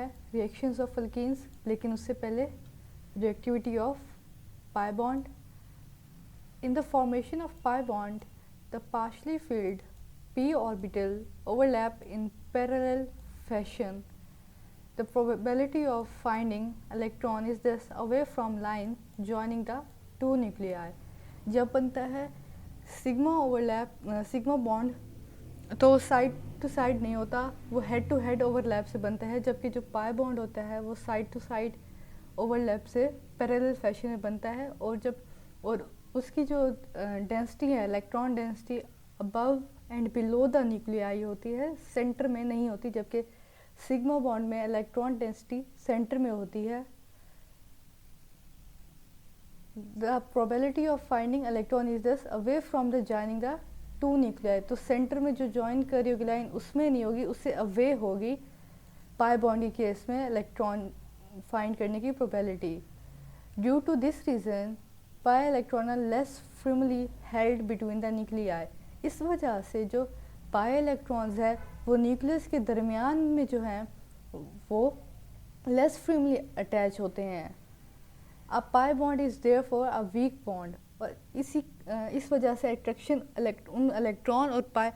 है reactions of alkenes, लेकिन उससे पहले reactivity of pi bond. In the formation of pi bond, the partially filled p orbital overlap in parallel fashion. The probability of finding electron is thus away from line joining the two nuclei. जब बनता है sigma overlap, sigma bond, तो side to side नहीं होता, वो head to head overlap से बनता है, जबकि जो पाई बॉन्ड होता है वो साइड टू साइड ओवरलैप से पैरेलल फैशन में बनता है. और उसकी जो डेंसिटी है, electron density above and below the nuclei होती है, सेंटर में नहीं होती, जबकि सिग्मा बॉन्ड में इलेक्ट्रॉन डेंसिटी सेंटर में होती है. The probability of finding electron is thus away from the joining the two nuclei. तो सेंटर में जो जॉइन कर रही होगी लाइन उसमें नहीं होगी, उससे अवे होगी पाई बॉन्ड के केस में इलेक्ट्रॉन फाइंड करने की probability. Due to this reason pi electron are less firmly held between the nuclei. इस वजह से जो पाई इलेक्ट्रॉन्स है वो न्यूक्लियस के दरमियान में जो हैं वो लेस फर्मली अटैच होते हैं. A pi bond is therefore a weak bond. और इस वजह से अट्रैक्शन उन इलेक्ट्रॉन और पाई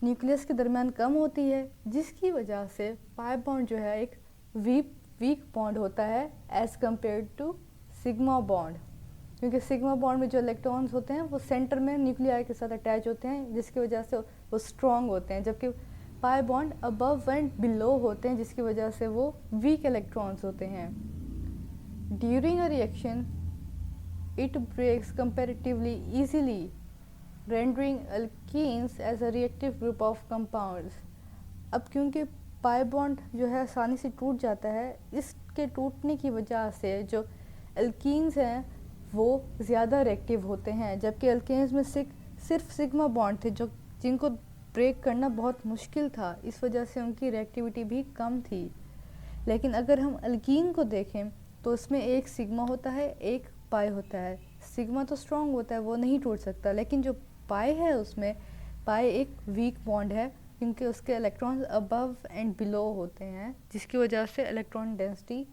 न्यूक्लियस के दरमियान कम होती है, जिसकी वजह से पाई बॉन्ड जो है एक वीक बॉन्ड होता है as compare to sigma bond. क्योंकि सिग्मा बॉन्ड में जो इलेक्ट्रॉन्स होते हैं वो सेंटर में न्यूक्लियाई के साथ अटैच होते हैं, जिसकी वजह से वो स्ट्रॉन्ग होते हैं, जबकि pi bond above and below होते हैं, जिसकी वजह से वो वीक इलेक्ट्रॉन्स होते हैं. During a reaction it breaks comparatively easily, rendering alkenes as a reactive group of compounds. अब क्योंकि पाई बॉन्ड जो है आसानी से टूट जाता है, इसके टूटने की वजह से जो अल्कीन्स हैं वो ज़्यादा रिएक्टिव होते हैं, जबकि अल्केन्स में सिर्फ सिग्मा बॉन्ड थे जो जिनको ब्रेक करना बहुत मुश्किल था, इस वजह से उनकी रिएक्टिविटी भी कम थी. लेकिन अगर हम अल्कीन को देखें तो उसमें एक सिग्मा होता है, एक पाई होता है. सिग्मा तो स्ट्रॉन्ग होता है, वो नहीं टूट सकता, लेकिन जो पाई है उसमें पाई एक वीक बॉन्ड है, क्योंकि उसके इलेक्ट्रॉन्स अबव एंड बिलो होते हैं, जिसकी वजह से इलेक्ट्रॉन डेंसिटी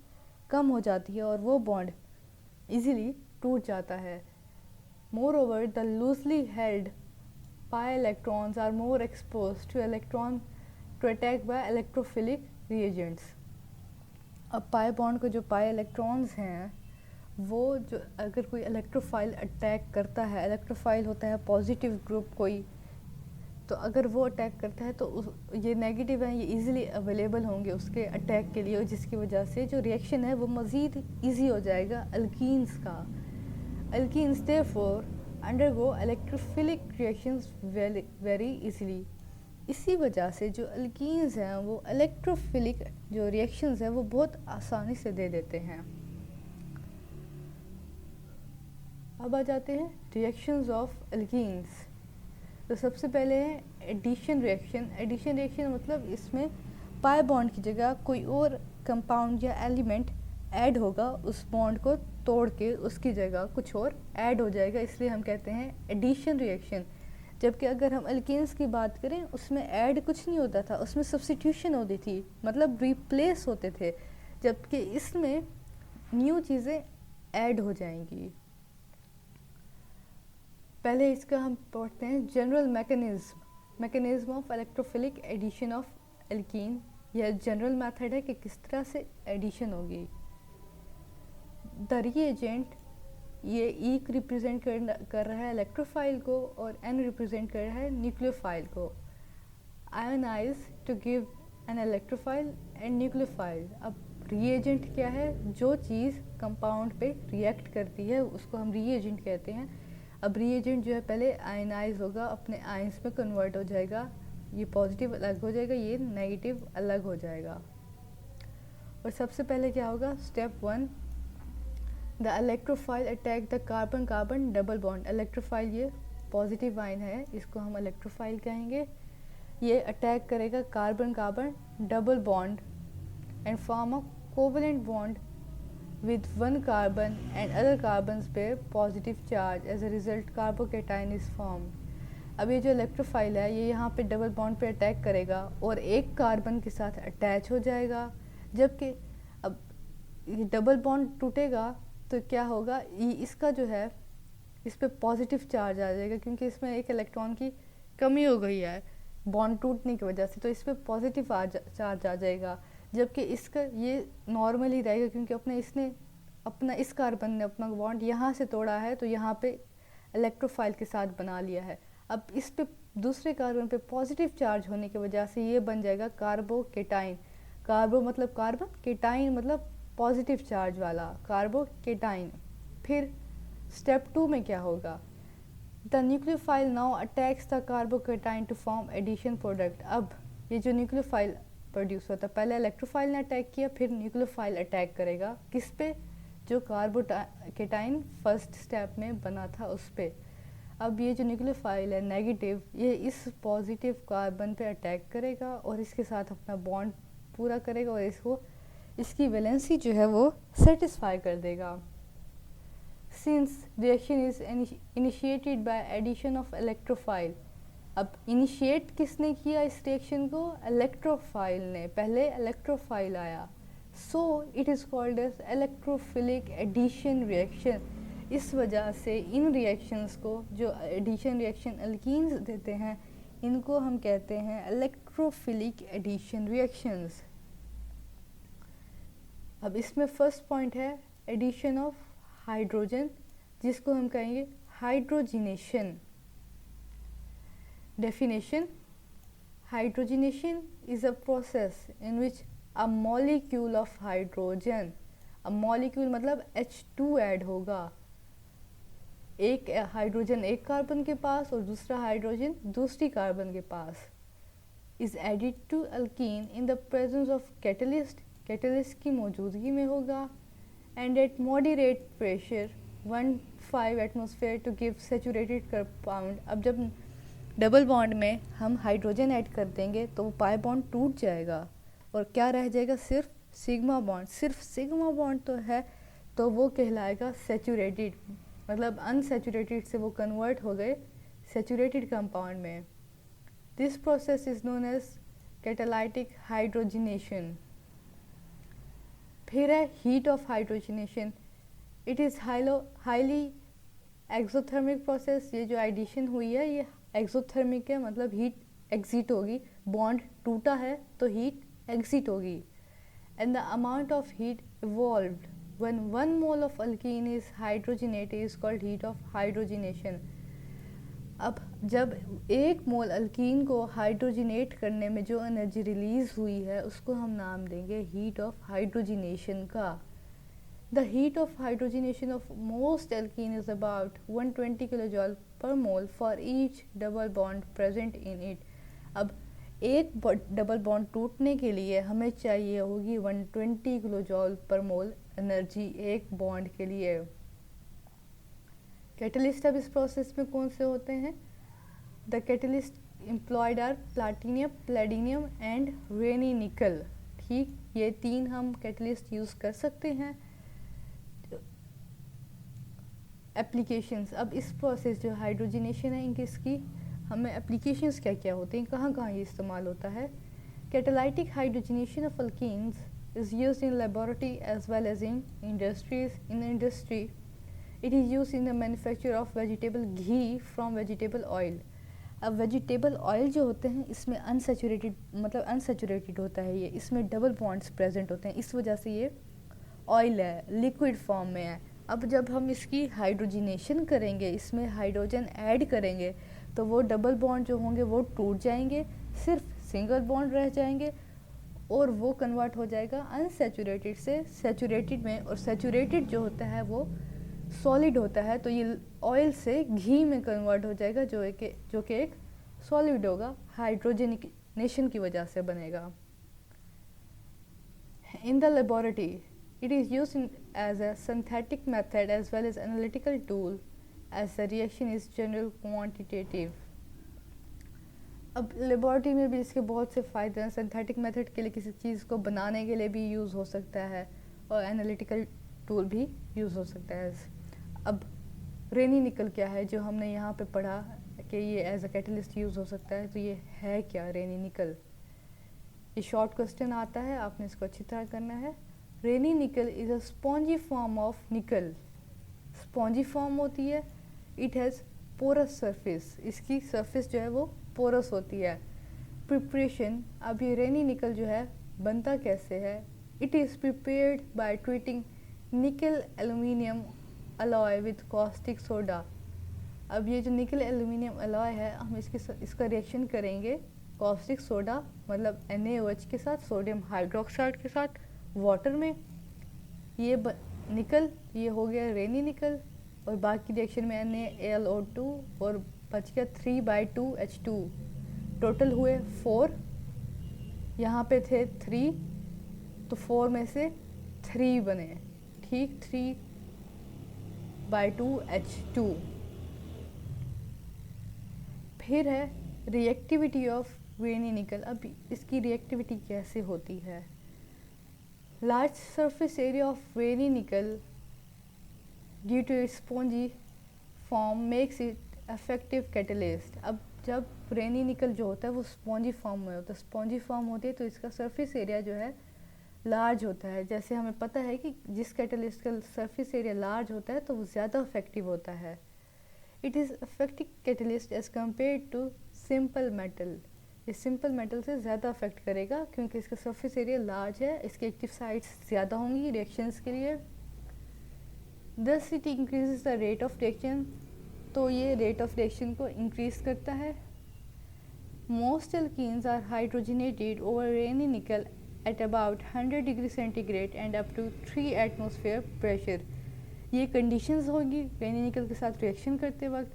कम हो जाती है और वो बॉन्ड इजीली टूट जाता है. Moreover the loosely held pi electrons are more expose to electron to attack by electrophilic reagents. अब पाई बॉन्ड को जो पाई इलेक्ट्रॉन्स हैं वो जो अगर कोई इलेक्ट्रोफाइल अटैक करता है, इलेक्ट्रोफाइल होता है पॉजिटिव ग्रुप कोई, तो अगर वो अटैक करता है तो ये नेगेटिव हैं, ये इजीली अवेलेबल होंगे उसके अटैक के लिए, और जिसकी वजह से जो रिएक्शन है वो मज़ीद इजी हो जाएगा अल्कीन्स का. Alkenes therefore undergo electrophilic reactions very easily. इसी वजह से जो अल्कीन्स हैं वो इलेक्ट्रोफिलिक जो रिएक्शंस हैं वो बहुत आसानी से दे देते हैं. अब आ जाते हैं रिएक्शंस ऑफ अल्कीन्स. तो सबसे पहले है एडिशन रिएक्शन. एडिशन रिएक्शन मतलब इसमें पाई बॉन्ड की जगह कोई और कंपाउंड या एलिमेंट ऐड होगा, उस बॉन्ड को तोड़ के उसकी जगह कुछ और ऐड हो जाएगा, इसलिए हम कहते हैं एडिशन रिएक्शन. जबकि अगर हम अल्कीन्स की बात करें उसमें ऐड कुछ नहीं होता था, उसमें सब्स्टिट्यूशन होती थी, मतलब रिप्लेस होते थे, जबकि इसमें न्यू चीज़ें ऐड हो जाएंगी. पहले इसका हम पढ़ते हैं general mechanism of electrophilic addition of alkene. यह जनरल मेथड है कि किस तरह से एडिशन होगी. द रिएजेंट, ये ई रिप्रेजेंट कर रहा है इलेक्ट्रोफाइल को और एन रिप्रेजेंट कर रहा है न्यूक्लियोफाइल को. Ionise to give an electrophile and nucleophile. अब रिएजेंट क्या है? जो चीज़ कंपाउंड पे रिएक्ट करती है उसको हम रिएजेंट कहते हैं. अब रिएजेंट जो है पहले आयनाइज होगा, अपने आयंस में कन्वर्ट हो जाएगा, ये पॉजिटिव अलग हो जाएगा, ये नेगेटिव अलग हो जाएगा. और सबसे पहले क्या होगा? Step 1, the electrophile attack the carbon carbon double bond. Electrophile ये पॉजिटिव आयन है, इसको हम इलेक्ट्रोफाइल कहेंगे. ये अटैक करेगा carbon carbon double bond and form a covalent bond with one carbon and other carbons pair positive charge. As a result carbocation is formed. अब ये जो इलेक्ट्रोफाइल है ये यहाँ पे डबल बॉन्ड पे अटैक करेगा और एक कार्बन के साथ अटैच हो जाएगा, जबकि अब ये डबल बॉन्ड टूटेगा तो क्या होगा, इसका जो है इस पे पॉजिटिव चार्ज आ जाएगा, क्योंकि इसमें एक इलेक्ट्रॉन की कमी हो गई है बॉन्ड टूटने की वजह से, तो इस पे पॉजिटिव चार्ज आ जाएगा। जबकि इसका ये नॉर्मल ही रहेगा, क्योंकि इसने अपना इस कार्बन ने अपना बॉन्ड यहाँ से तोड़ा है, तो यहाँ पे इलेक्ट्रोफाइल के साथ बना लिया है। अब इस पे दूसरे कार्बन पे पॉजिटिव चार्ज होने की वजह से ये बन जाएगा कार्बोकेटाइन। कार्बो मतलब कार्बन, केटाइन मतलब पॉजिटिव चार्ज वाला कार्बोकेटाइन। फिर स्टेप 2 में क्या होगा, the nucleophile now attacks the carbocation to form addition product. अब ये जो न्यूक्लियोफाइल प्रोड्यूस होता है, पहले इलेक्ट्रोफाइल ने अटैक किया, फिर न्यूक्लियोफाइल अटैक करेगा किस पे, जो कार्बोकेटाइन फर्स्ट स्टेप में बना था उस पे। अब ये जो न्यूक्लियोफाइल है नेगेटिव, ये इस पॉजिटिव कार्बन पे अटैक करेगा और इसके साथ अपना बॉन्ड पूरा करेगा और इसकी वैलेंसी जो है वो सेटिस्फाई कर देगा। Since reaction is initiated by addition of electrophile, अब इनिशिएट किसने किया इस रिएक्शन को, इलेक्ट्रोफाइल ने, पहले इलेक्ट्रोफाइल आया, so it is called as electrophilic addition reaction. इस वजह से इन रिएक्शंस को, जो एडिशन रिएक्शन अल्कीन्स देते हैं, इनको हम कहते हैं इलेक्ट्रोफिलिक एडिशन रिएक्शंस। अब इसमें फर्स्ट पॉइंट है एडिशन ऑफ हाइड्रोजन, जिसको हम कहेंगे hydrogenation. Definition, hydrogenation is a process in which a molecule of hydrogen, अब मॉलिक्यूल मतलब H2 ऐड होगा, एक हाइड्रोजन एक कार्बन के पास और दूसरा हाइड्रोजन दूसरी कार्बन के पास, is added to alkene in the presence of catalyst, catalyst की मौजूदगी में होगा, and at moderate pressure 1.5 atmosphere to give saturated compound. अब जब डबल बॉन्ड में हम हाइड्रोजन ऐड कर देंगे तो वो पाई बॉन्ड टूट जाएगा और क्या रह जाएगा, सिर्फ सिग्मा बॉन्ड। सिर्फ सिग्मा बॉन्ड तो है, तो वो कहलाएगा सैचुरेटेड, मतलब अनसैचुरेटेड से वो कन्वर्ट हो गए सैचुरेटेड कंपाउंड में। This process is known as catalytic hydrogenation. फिर है heat of hydrogenation, it is highly exothermic process. ये जो एडिशन हुई है ये एक्सोथर्मिक है, मतलब हीट एग्जिट होगी, बॉन्ड टूटा है तो हीट एग्जिट होगी। And the amount of heat evolved when 1 mole of alkene is hydrogenated is called heat of hydrogenation. अब जब 1 मोल अल्कीन को हाइड्रोजिनेट करने में जो एनर्जी रिलीज हुई है उसको हम नाम देंगे हीट ऑफ हाइड्रोजिनेशन का। The heat of hydrogenation of most alkene is about 120 kilojoule per mole for each double bond present in it. अब एक डबल बॉन्ड टूटने के लिए हमें चाहिए होगी 120 किलोजॉल पर मोल एनर्जी एक बॉन्ड के लिए। कैटलिस्ट अब इस प्रोसेस में कौन से होते हैं, the catalyst employed are platinum, palladium and Raney nickel. ठीक, ये 3 हम कैटलिस्ट यूज़ कर सकते हैं। एप्लीकेशंस, अब इस प्रोसेस जो हाइड्रोजिनेशन है इनकी इसकी हमें एप्लीकेशंस क्या क्या होते हैं, कहाँ कहाँ ये इस्तेमाल होता है। Catalytic hydrogenation of alkenes is used in laboratory as well as in industries. In industry it is used in the manufacture of vegetable ghee from vegetable oil। अब वेजिटेबल ऑयल जो होते हैं इसमें अनसैचुरेटेड, मतलब अनसैचुरेटेड होता है ये, इसमें डबल बॉन्ड्स प्रेजेंट होते हैं, इस वजह से ये ऑयल है, लिक्विड फॉर्म में है। अब जब हम इसकी हाइड्रोजिनेशन करेंगे, इसमें हाइड्रोजन ऐड करेंगे, तो वो डबल बॉन्ड जो होंगे वो टूट जाएंगे, सिर्फ सिंगल बॉन्ड रह जाएंगे और वो कन्वर्ट हो जाएगा अनसैचुरेटेड से सैचुरेटेड में। और सैचुरेटेड जो होता है वो सॉलिड होता है, तो ये ऑयल से घी में कन्वर्ट हो जाएगा, जो कि एक सॉलिड होगा, हाइड्रोजनेशन की वजह से बनेगा। In the laboratory it is used as a synthetic method as well as analytical tool as the reaction is general quantitative. अब लेबोरेटरी में भी इसके बहुत से फ़ायदे हैं। सिंथेटिक मेथड के लिए किसी चीज़ को बनाने के लिए भी यूज़ हो सकता है और एनालिटिकल टूल भी यूज़ हो सकता है। अब रेनी निकल क्या है, जो हमने यहाँ पे पढ़ा कि ये एज अ कैटलिस्ट यूज़ हो सकता है, तो ये है क्या रेनी निकल। ये शॉर्ट क्वेश्चन आता है, आपने इसको अच्छी तरह करना है। रेनी निकल is a spongy form of निकल। स्पॉन्जी फॉर्म होती है, इट हैज़ पोरस सरफेस, इसकी सरफेस जो है वो पोरस होती है। प्रिपरेशन, अब ये रेनी निकल जो है बनता कैसे है? It is prepared by treating nickel aluminium alloy with caustic soda. अब ये जो निकल एल्यूमिनियम अलॉय है, हम इसका रिएक्शन करेंगे कॉस्टिक सोडा मतलब NaOH के साथ, सोडियम हाइड्रोक्साइड के साथ, वाटर में। ये निकल ये हो गया रेनी निकल, और बाकी रिएक्शन में NaAlO2 और बच गया 3/2H2। टोटल हुए 4, यहाँ पे थे 3, तो 4 में से 3 बने, ठीक, 3/2H2। फिर है रिएक्टिविटी ऑफ रेनी निकल। अब इसकी रिएक्टिविटी कैसे होती है? Large surface area of Raney nickel due to its spongy form makes it effective catalyst. अब जब रेनी निकल जो होता है वो स्पॉन्जी फॉर्म में होता है, स्पॉन्जी फॉर्म होती है तो इसका सरफेस एरिया जो है लार्ज होता है। जैसे हमें पता है कि जिस कैटलिस्ट का सरफेस एरिया लार्ज होता है तो वो ज़्यादा इफेक्टिव होता है। It is effective catalyst as compare to simple metal. ये सिंपल मेटल से ज़्यादा अफेक्ट करेगा क्योंकि इसका सरफेस एरिया लार्ज है, इसके एक्टिव साइट्स ज़्यादा होंगी रिएक्शंस के लिए। Thus it increases the rate of reaction, तो ये रेट ऑफ रिएक्शन को इंक्रीज करता है। Most alkenes are hydrogenated over Raney nickel at about 100 degree centigrade and up to 3 atmosphere pressure. ये कंडीशंस होगी रेनी निकल के साथ रिएक्शन करते वक्त।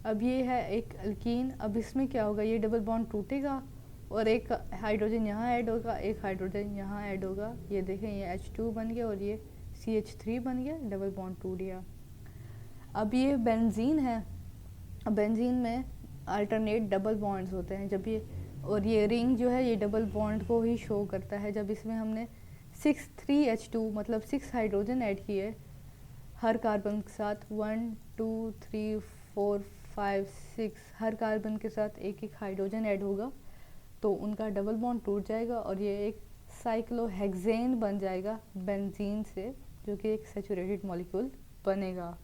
अब ये है एक अल्कीन, अब इसमें क्या होगा, ये डबल बॉन्ड टूटेगा और एक हाइड्रोजन यहाँ ऐड होगा, एक हाइड्रोजन यहाँ ऐड होगा। ये देखें, ये H2 बन गया और ये CH3 बन गया, डबल बॉन्ड टूट गया। अब ये बेंजीन है, अब बेंजीन में अल्टरनेट डबल बॉन्ड्स होते हैं जब ये, और ये रिंग जो है ये डबल बॉन्ड को ही शो करता है। जब इसमें हमने 6 3H2 मतलब 6 हाइड्रोजन ऐड किए हर कार्बन के साथ, 1 2 3 4 5 6, हर कार्बन के साथ एक एक हाइड्रोजन ऐड होगा तो उनका डबल बॉन्ड टूट जाएगा और ये एक साइक्लोहेक्सेन बन जाएगा बेंजीन से, जो कि एक सैचुरेटेड मॉलिक्यूल बनेगा।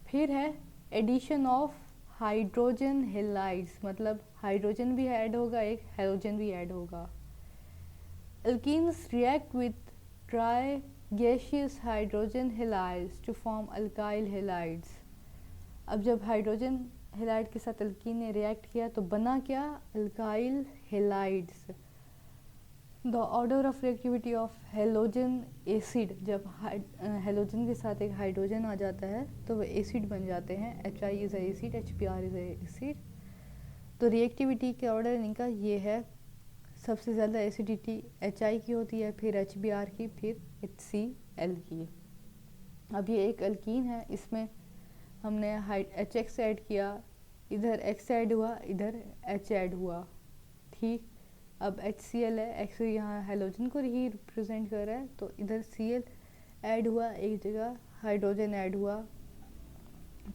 फिर है एडिशन ऑफ हाइड्रोजन हेलाइड्स, मतलब हाइड्रोजन भी ऐड होगा, एक हेलोजन भी ऐड होगा। Alkenes react with dry gaseous hydrogen halides to form alkyl halides. अब जब हाइड्रोजन हेलाइड के साथ एल्कीन ने रिएक्ट किया तो बना क्या, alkyl halides. The order of reactivity of halogen acid, जब हेलोजन के साथ एक हाइड्रोजन आ जाता है तो वो एसिड बन जाते हैं। HI is a acid, HBr is a acid. तो रिएक्टिविटी के ऑर्डर इनका ये है, सबसे ज़्यादा एसिडिटी HI की होती है, फिर HBr की, फिर HCl की। अब ये एक अल्कीन है, इसमें हमने HX ऐड किया, इधर X ऐड हुआ, इधर H ऐड हुआ, ठीक। अब HCl है, X यहाँ हेलोजन को ही रिप्रेजेंट कर रहा है तो इधर Cl ऐड हुआ, एक जगह हाइड्रोजन ऐड हुआ,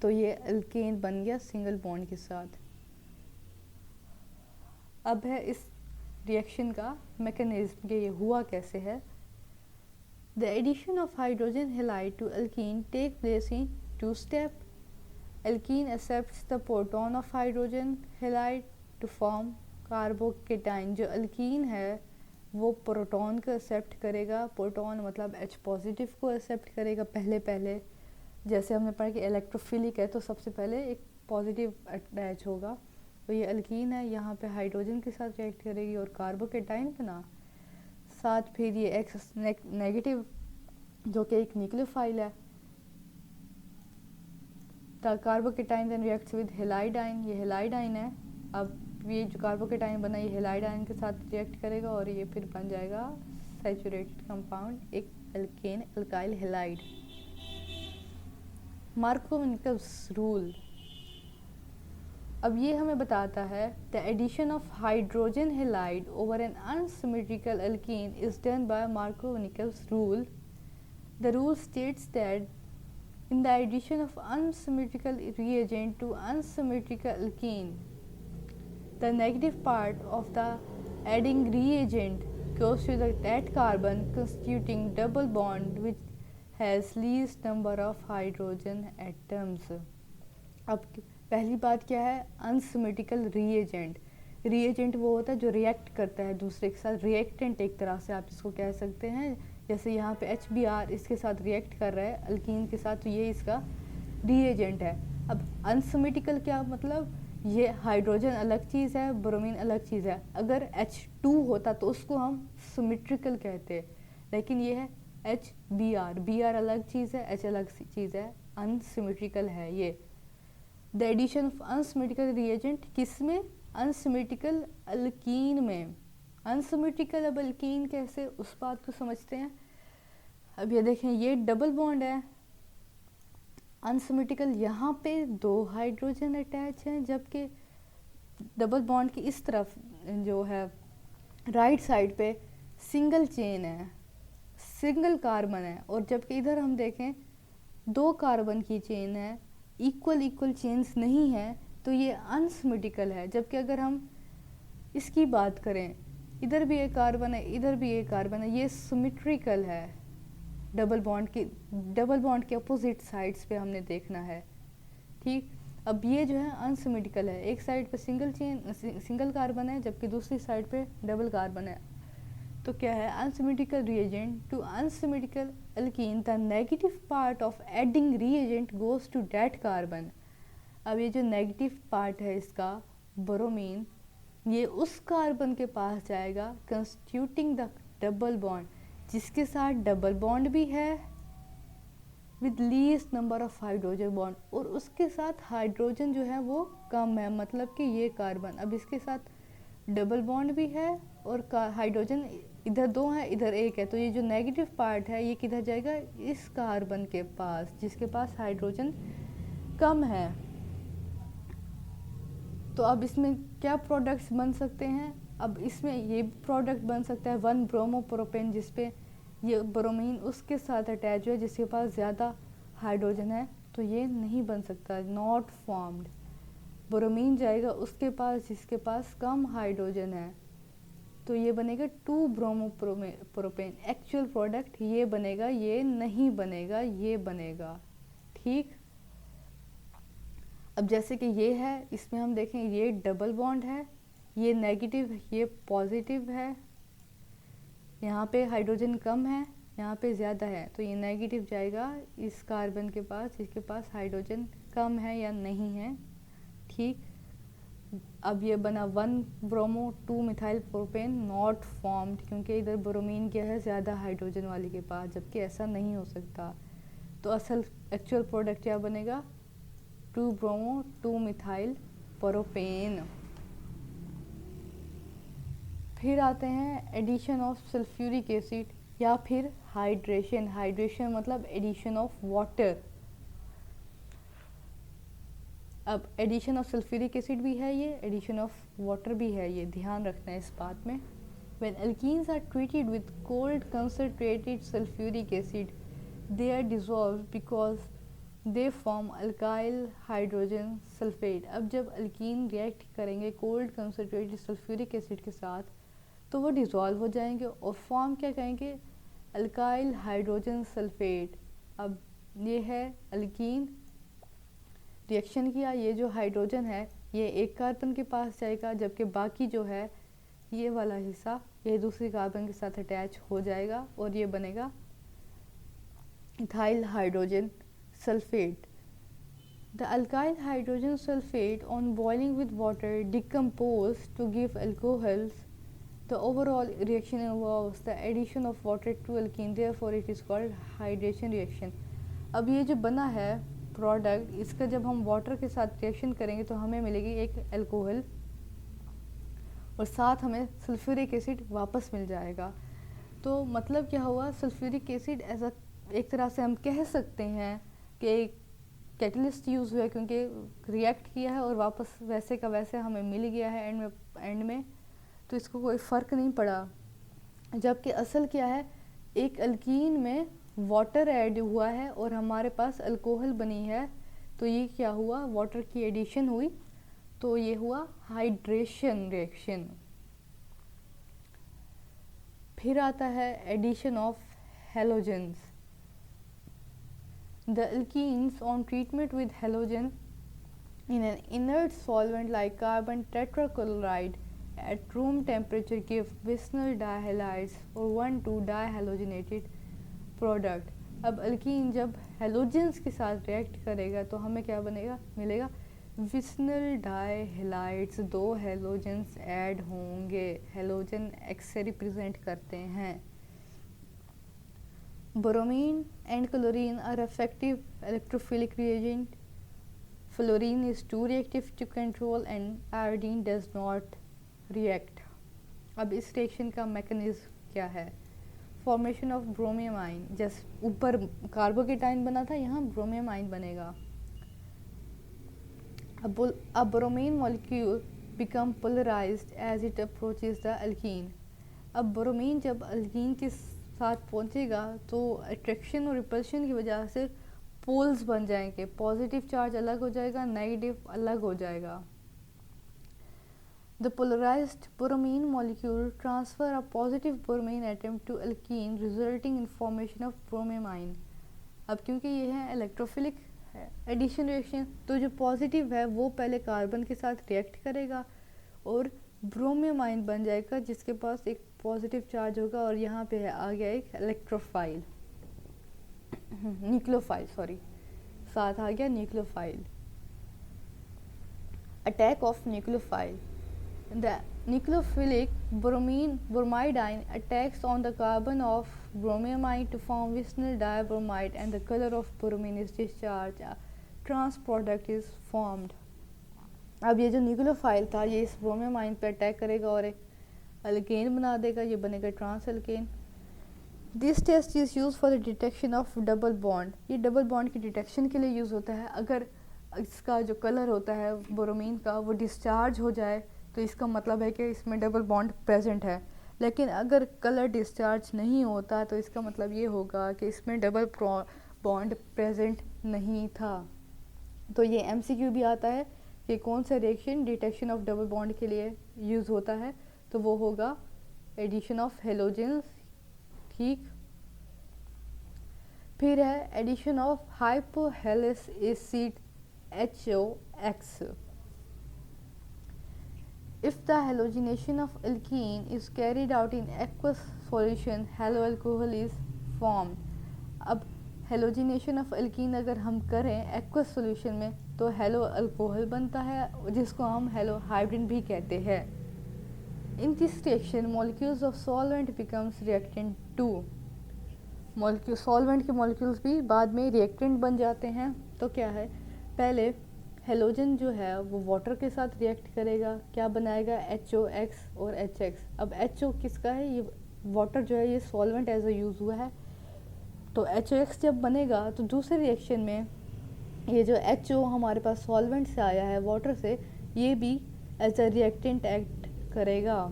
तो ये अल्केन बन गया सिंगल बॉन्ड के साथ। अब है इस रिएक्शन का मैकेनिज्म कि ये हुआ कैसे है। The addition of hydrogen halide to alkene take place in 2 step. Alkene accepts the proton of hydrogen halide to form carbocation. जो अल्कीन है वो प्रोटॉन को एक्सेप्ट करेगा, प्रोटॉन मतलब H पॉजिटिव को एक्सेप्ट करेगा पहले जैसे हमने पढ़ा कि इलेक्ट्रोफिलिक है तो सबसे पहले एक पॉजिटिव अटैच होगा, तो ये अल्कीन है, यहाँ पे हाइड्रोजन के साथ रिएक्ट करेगी और कार्बोकेटाइन बना साथ, फिर ये X नेगेटिव जो कि एक न्यूक्लियोफाइल है, कार्बोकेटाइन देन रिएक्ट्स विद हेलाइडाइन, ये हेलाइडाइन है। अब ये जो कार्बोकेटाइन बना ये हेलाइडाइन के साथ रिएक्ट करेगा और ये फिर बन जाएगा सैचुरेटेड कंपाउंड, एक alkane alkyl halide. Markovnikov's rule, अब ये हमें बताता है the addition of hydrogen halide over an unsymmetrical alkene is done by Markovnikov's rule. The rule states that in the addition of unsymmetrical reagent to unsymmetrical alkene, The negative part of the adding reagent goes to that carbon constituting double bond which has least number of hydrogen atoms. अब पहली बात क्या है, unsymmetrical reagent. Reagent वो होता है जो react करता है दूसरे के साथ, रिएक्टेंट एक तरह से आप इसको कह सकते हैं. जैसे यहाँ पे HBr इसके साथ रिएक्ट कर रहा है अल्कीन के साथ, तो ये इसका रिएजेंट है. अब अनसिमेट्रिकल क्या मतलब, ये हाइड्रोजन अलग चीज़ है, ब्रोमीन अलग चीज़ है. अगर H2 होता तो उसको हम सिमेट्रिकल कहते हैं, लेकिन ये है HBr. Br अलग चीज़ है, H अलग चीज़ है, अनसिमेट्रिकल है ये. The addition of unsymmetrical reagent किस में, अनसिमेट्रिकल अल्कीन में. अनसिमेट्रिकल अब अल्कीन कैसे, उस बात को समझते हैं. अब ये देखें, ये डबल बॉन्ड है. अनसिमेट्रिकल यहाँ पे 2 हाइड्रोजन अटैच हैं, जबकि डबल बॉन्ड की इस तरफ जो है राइट साइड पे सिंगल चेन है, सिंगल कार्बन है. और जबकि इधर हम देखें 2 कार्बन की चेन है, इक्वल चेन्स नहीं है, तो ये अनसिमेट्रिकल है. जबकि अगर हम इसकी बात करें, इधर भी एक कार्बन है, इधर भी एक कार्बन है, ये सिमेट्रिकल है. डबल बॉन्ड के अपोजिट साइड्स पे हमने देखना है. ठीक, अब ये जो है अनसिमेट्रिकल है. एक साइड पे सिंगल कार्बन है, जबकि दूसरी साइड पे डबल कार्बन है. तो क्या है, unsymmetrical reagent to unsymmetrical alkene, the negative part of adding reagent goes to that carbon. अब ये जो नेगेटिव पार्ट है इसका, ब्रोमीन, ये उस कार्बन के पास जाएगा कंस्टिट्यूटिंग द डबल बॉन्ड, जिसके साथ डबल बॉन्ड भी है with least number of hydrogen bond, और उसके साथ हाइड्रोजन जो है वो कम है. मतलब कि ये कार्बन, अब इसके साथ डबल बॉन्ड भी है और हाइड्रोजन इधर 2 है, इधर 1 है. तो ये जो नेगेटिव पार्ट है ये किधर जाएगा, इस कार्बन के पास जिसके पास हाइड्रोजन कम है. तो अब इसमें क्या प्रोडक्ट्स बन सकते हैं, अब इसमें ये प्रोडक्ट बन सकता है 1 ब्रोमोप्रोपेन, जिसपे ये ब्रोमीन उसके साथ अटैच है जिसके पास ज़्यादा हाइड्रोजन है, तो ये नहीं बन सकता, नॉट फॉर्म्ड. ब्रोमीन जाएगा उसके पास जिसके पास कम हाइड्रोजन है, तो ये बनेगा 2 ब्रोमोप्रोपेन. एक्चुअल प्रोडक्ट ये बनेगा, ये नहीं बनेगा, ये बनेगा. ठीक, अब जैसे कि ये है, इसमें हम देखें ये डबल बॉन्ड है, ये नेगेटिव, ये पॉजिटिव है. यहाँ पे हाइड्रोजन कम है, यहाँ पे ज़्यादा है, तो ये नेगेटिव जाएगा इस कार्बन के पास जिसके पास हाइड्रोजन कम है या नहीं है. ठीक, अब ये बना 1 bromo 2 methyl propane, not formed, क्योंकि इधर ब्रोमीन क्या है ज़्यादा हाइड्रोजन वाली के पास, जबकि ऐसा नहीं हो सकता. तो असल एक्चुअल प्रोडक्ट क्या बनेगा, 2 ब्रोमो 2 मिथाइल प्रोपेन. फिर आते हैं एडिशन ऑफ सल्फ्यूरिक एसिड या फिर हाइड्रेशन. हाइड्रेशन मतलब एडिशन ऑफ वाटर. अब एडिशन ऑफ सल्फ्यूरिक एसिड भी है ये, एडिशन ऑफ वाटर भी है ये, ध्यान रखना है इस बात में. When alkenes are treated with cold concentrated sulfuric acid, they are dissolved because they form alkyl hydrogen sulfate. अब जब अल्कीन रिएक्ट करेंगे कोल्ड कंसनट्रेटेड सल्फ्यूरिक एसिड के साथ, तो वो डिज़ोल्व हो जाएंगे और फॉर्म क्या करेंगे, अल्काइल हाइड्रोजन सल्फेट. अब ये है अल्कीन, रिएक्शन किया, ये जो हाइड्रोजन है ये एक कार्बन के पास जाएगा, जबकि बाकी जो है ये वाला हिस्सा ये दूसरी कार्बन के साथ अटैच हो जाएगा और ये बनेगा ethyl hydrogen sulphate. The alkyl hydrogen sulphate on boiling with water decompose to give alcohols. The overall reaction involves the addition of water to alkene, therefore it is called hydration reaction. अब ये जो बना है product, इसका जब हम water के साथ रिएक्शन करेंगे तो हमें मिलेगी एक अल्कोहल और साथ हमें सल्फ्यूरिक एसिड वापस मिल जाएगा. तो मतलब क्या हुआ, सल्फ्यूरिक एसिड ऐसा एक तरह से हम कह सकते हैं कि एक कैटलिस्ट यूज़ हुआ, क्योंकि रिएक्ट किया है और वापस वैसे का वैसे हमें मिल गया है एंड में, तो इसको कोई फ़र्क नहीं पड़ा. जबकि असल क्या है, एक अल्कीन में वाटर ऐड हुआ है और हमारे पास अल्कोहल बनी है, तो ये क्या हुआ, वाटर की एडिशन हुई तो ये हुआ हाइड्रेशन रिएक्शन। फिर आता है addition of halogens. The alkenes on treatment with halogen in an inert solvent like carbon tetrachloride at room temperature give vicinal dihalides or 1,2 dihalogenated product। अब अल्कीन जब हेलोजेंस के साथ रिएक्ट करेगा तो हमें क्या बनेगा, मिलेगा विसिनल डाइहैलाइड्स। 2 हेलोजेंस ऐड होंगे। हेलोजन एक्स से रिप्रेजेंट करते हैं। Bromine and chlorine are effective electrophilic reagent. Fluorine is too reactive to control and iodine does not react। अब इस रिएक्शन का मैकेनिज्म क्या है? Formation of bromonium ion. जैसे ऊपर कार्बोकेटाइन बना था, यहाँ ब्रोमियमाइन बनेगा। अब bromine molecule become polarised as it approaches the alkene. अब ब्रोमीन जब अल्कीन के साथ पहुँचेगा तो अट्रैक्शन और रिपल्शन की वजह से पोल्स बन जाएंगे। पॉजिटिव चार्ज अलग हो जाएगा, नेगेटिव अलग हो जाएगा। The polarised bromine molecule transfer a positive bromine atom to alkene resulting in formation of bromonium ion. अब क्योंकि ये है इलेक्ट्रोफिलिक एडिशन रिएक्शन, तो जो पॉजिटिव है वो पहले कार्बन के साथ रिएक्ट करेगा और ब्रोमियमाइन बन जाएगा जिसके पास एक पॉजिटिव चार्ज होगा। और यहाँ पे है आ गया एक इलेक्ट्रोफाइल, न्यूक्लियोफाइल, सॉरी, साथ आ गया nucleophile. Attack of nucleophile. The nucleophilic bromidine attacks on the carbon of bromiamine to form vicinal dibromide and the color of bromine is discharged, a trans product is formed। अब ये जो nucleophile था ये इस ब्रोमियमाइन पे attack करेगा और एक अल्केन बना देगा, ये बनेगा trans alkane. This test is use for the detection of double bond. ये डबल बॉन्ड की डिटेक्शन के लिए यूज़ होता है। अगर इसका जो कलर होता है ब्रोमीन का वो डिस्चार्ज हो जाए तो इसका मतलब है कि इसमें डबल बॉन्ड प्रेजेंट है। लेकिन अगर कलर डिस्चार्ज नहीं होता तो इसका मतलब ये होगा कि इसमें डबल बॉन्ड प्रेजेंट नहीं था। तो ये MCQ भी आता है कि कौन सा reaction detection of double bond के लिए यूज़ होता है, तो वो होगा एडिशन ऑफ हेलोजेंस। ठीक। फिर है addition of hypohalous acid HOX। If the halogenation of alkene is carried out in aqueous solution, halo alcohol is formed। अब हेलोजिनेशन ऑफ अल्कीन अगर हम करें एक्वस सॉल्यूशन में तो हेलो अल्कोहल बनता है जिसको हम हेलो हाइड्रोजन भी कहते हैं। In this reaction molecules of solvent becomes reactant too. Molecule solvent के मॉलिक्यूल्स भी बाद में रिएक्टेंट बन जाते हैं। तो क्या है, पहले हेलोजन जो है वो वाटर के साथ रिएक्ट करेगा, क्या बनाएगा HOX और HX। अब HO किसका है, ये वाटर जो है ये सॉल्वेंट एज अ यूज़ हुआ है। तो HOX जब बनेगा तो दूसरे रिएक्शन में ये जो HO हमारे पास सॉल्वेंट से आया है वाटर से, ये भी एज अ रिएक्टेंट एक्ट करेगा।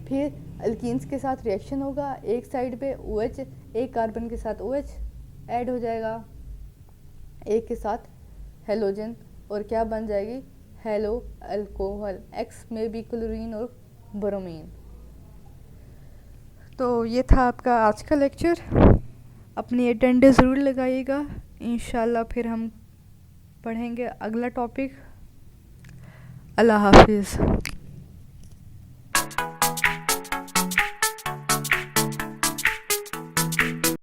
फिर अल्कीन्स के साथ रिएक्शन होगा, एक साइड पे OH, एक कार्बन के साथ OH ऐड हो जाएगा, एक के साथ हेलोजन, और क्या बन जाएगी हेलो अल्कोहल। X में भी क्लोरीन और ब्रोमीन। तो ये था आपका आज का लेक्चर। अपनी अटेंडेंस ज़रूर लगाइएगा। इंशाल्लाह फिर हम पढ़ेंगे अगला टॉपिक। अल्लाह हाफिज़।